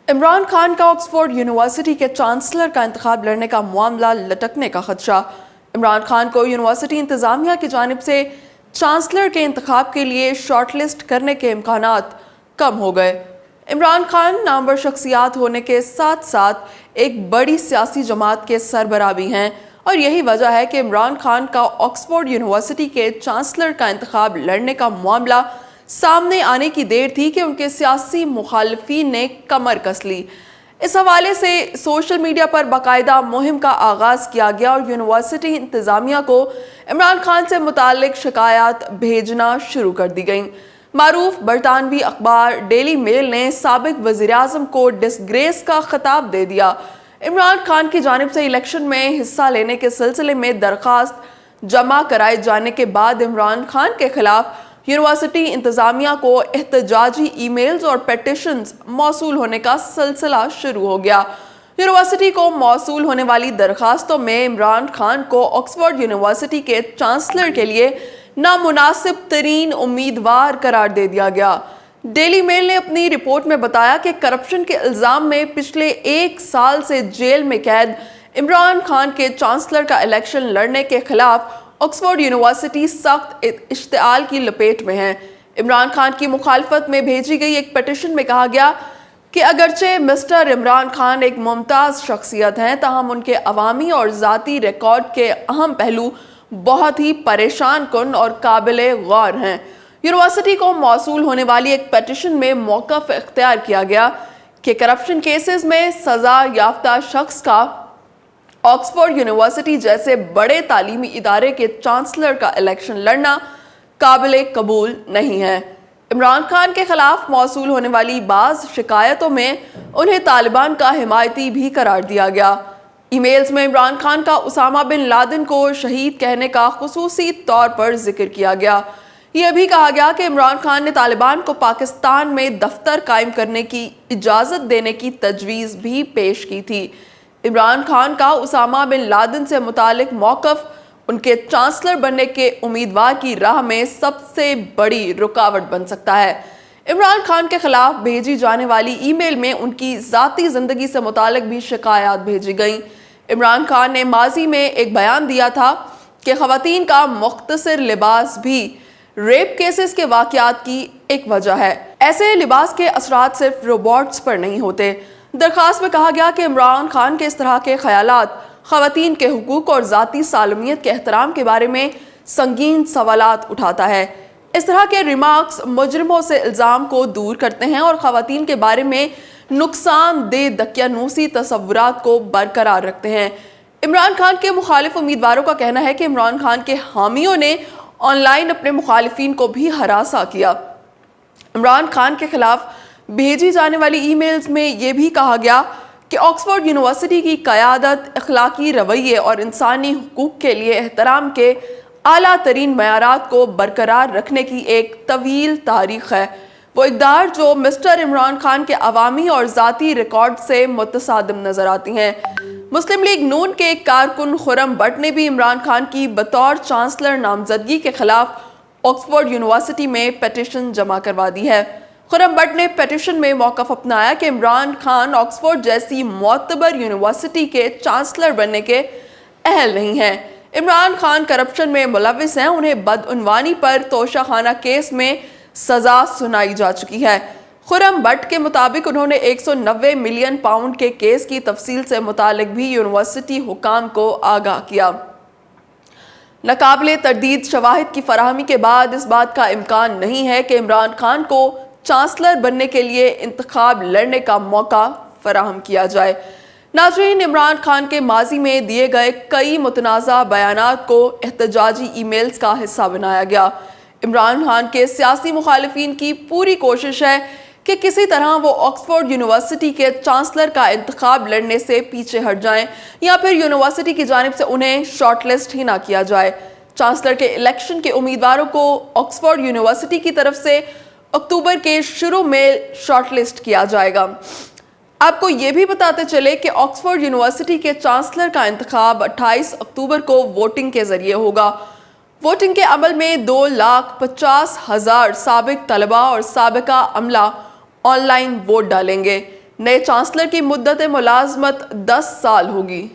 عمران خان کا Oxford university کے chancellor کا انتخاب لڑنے کا معاملہ لٹکنے کا خدشہ۔ عمران خان کو یونیورسٹی انتظامیہ کی جانب سے چانسلر کے انتخاب کے لیے شارٹ لسٹ کرنے کے امکانات کم ہو گئے۔ عمران خان نامور شخصیات ہونے کے ساتھ ساتھ ایک بڑی سیاسی جماعت کے سربراہ بھی ہیں، اور یہی وجہ ہے کہ عمران خان کا آکسفورڈ یونیورسٹی کے چانسلر کا انتخاب لڑنے کا معاملہ سامنے آنے کی دیر تھی کہ ان کے سیاسی مخالفین نے کمر کس لی۔ اس حوالے سے سوشل میڈیا پر باقاعدہ مہم کا آغاز کیا گیا اور یونیورسٹی انتظامیہ کو عمران خان سے متعلق شکایات بھیجنا شروع کر دی گئیں۔ معروف برطانوی اخبار ڈیلی میل نے سابق وزیر اعظم کو ڈسگریس کا خطاب دے دیا۔ عمران خان کی جانب سے الیکشن میں حصہ لینے کے سلسلے میں درخواست جمع کرائے جانے کے بعد عمران خان کے خلاف یونیورسٹی انتظامیہ کو احتجاجی ای میلز اور پیٹیشنز موصول ہونے کا سلسلہ شروع ہو گیا۔ یونیورسٹی کو موصول ہونے والی درخواستوں میں عمران خان کو آکسفورڈ یونیورسٹی کے چانسلر کے لیے نامناسب ترین امیدوار قرار دے دیا گیا۔ ڈیلی میل نے اپنی رپورٹ میں بتایا کہ کرپشن کے الزام میں پچھلے 1 سال سے جیل میں قید عمران خان کے چانسلر کا الیکشن لڑنے کے خلاف آکسفورڈ یونیورسٹی سخت اشتعال کی لپیٹ میں ہے۔ عمران خان کی مخالفت میں بھیجی گئی ایک پیٹیشن میں کہا گیا کہ اگرچہ مسٹر عمران خان ایک ممتاز شخصیت ہیں، تاہم ان کے عوامی اور ذاتی ریکارڈ کے اہم پہلو بہت ہی پریشان کن اور قابل غور ہیں۔ یونیورسٹی کو موصول ہونے والی ایک پیٹیشن میں موقف اختیار کیا گیا کہ کرپشن کیسز میں سزا یافتہ شخص کا آکسفورڈ یونیورسٹی جیسے بڑے تعلیمی ادارے کے چانسلر کا الیکشن لڑنا قابل قبول نہیں ہے۔ عمران خان کے خلاف موصول ہونے والی بعض شکایتوں میں انہیں طالبان کا حمایتی بھی قرار دیا گیا۔ ای میلز میں عمران خان کا اسامہ بن لادن کو شہید کہنے کا خصوصی طور پر ذکر کیا گیا۔ یہ بھی کہا گیا کہ عمران خان نے طالبان کو پاکستان میں دفتر قائم کرنے کی اجازت دینے کی تجویز بھی پیش کی تھی۔ عمران خان کا اسامہ بن لادن سے متعلق موقف ان کے چانسلر بننے کے امیدوار کی راہ میں سب سے بڑی رکاوٹ بن سکتا ہے۔ عمران خان کے خلاف بھیجی جانے والی ای میل میں ان کی ذاتی زندگی سے متعلق بھی شکایات بھیجی گئیں۔ عمران خان نے ماضی میں ایک بیان دیا تھا کہ خواتین کا مختصر لباس بھی ریپ کیسز کے واقعات کی ایک وجہ ہے۔ ایسے لباس کے اثرات صرف روبوٹس پر نہیں ہوتے۔ درخواست میں کہا گیا کہ عمران خان کے اس طرح کے خیالات خواتین کے حقوق اور ذاتی سالمیت کے احترام کے بارے میں سنگین سوالات اٹھاتا ہے۔ اس طرح کے ریمارکس مجرموں سے الزام کو دور کرتے ہیں اور خواتین کے بارے میں نقصان دہ دقیانوسی تصورات کو برقرار رکھتے ہیں۔ عمران خان کے مخالف امیدواروں کا کہنا ہے کہ عمران خان کے حامیوں نے آن لائن اپنے مخالفین کو بھی ہراساں کیا۔ عمران خان کے خلاف بھیجی جانے والی ای میلز میں یہ بھی کہا گیا کہ آکسفورڈ یونیورسٹی کی قیادت اخلاقی رویے اور انسانی حقوق کے لیے احترام کے اعلیٰ ترین معیارات کو برقرار رکھنے کی ایک طویل تاریخ ہے۔ وہ اقدار جو مسٹر عمران خان کے عوامی اور ذاتی ریکارڈ سے متصادم نظر آتی ہیں۔ مسلم لیگ نون کے کارکن خرم بٹ نے بھی عمران خان کی بطور چانسلر نامزدگی کے خلاف آکسفورڈ یونیورسٹی میں پیٹیشن جمع کروا دی ہے۔ خرم بٹ نے پیٹیشن میں موقف اپنایا کہ عمران خان آکسفورڈ جیسی معتبر یونیورسٹی کے چانسلر بننے کے اہل نہیں ہیں۔ عمران خان کرپشن میں ملوث ہیں، انہیں بدعنوانی پر توشہ خانہ کیس میں سزا سنائی جا چکی ہے۔ خرم بٹ کے مطابق انہوں نے 190 ملین پاؤنڈ کے کیس کی تفصیل سے متعلق بھی یونیورسٹی حکام کو آگاہ کیا۔ ناقابل تردید شواہد کی فراہمی کے بعد اس بات کا امکان نہیں ہے کہ عمران خان کو چانسلر بننے کے لیے انتخاب لڑنے کا موقع فراہم کیا جائے۔ ناظرین، عمران خان کے ماضی میں دیے گئے کئی متنازع بیانات کو احتجاجی ای میلز کا حصہ بنایا گیا۔ عمران خان کے سیاسی مخالفین کی پوری کوشش ہے کہ کسی طرح وہ آکسفورڈ یونیورسٹی کے چانسلر کا انتخاب لڑنے سے پیچھے ہٹ جائیں یا پھر یونیورسٹی کی جانب سے انہیں شارٹ لسٹ ہی نہ کیا جائے۔ چانسلر کے الیکشن کے امیدواروں کو آکسفورڈ یونیورسٹی کی طرف سے اکتوبر کے شروع میں شارٹ لسٹ کیا جائے گا۔ آپ کو یہ بھی بتاتے چلے کہ آکسفورڈ یونیورسٹی کے چانسلر کا انتخاب 28 اکتوبر کو ووٹنگ کے ذریعے ہوگا۔ ووٹنگ کے عمل میں 2,50,000 سابق طلباء اور سابقہ عملہ آن لائن ووٹ ڈالیں گے۔ نئے چانسلر کی مدت ملازمت 10 سال ہوگی۔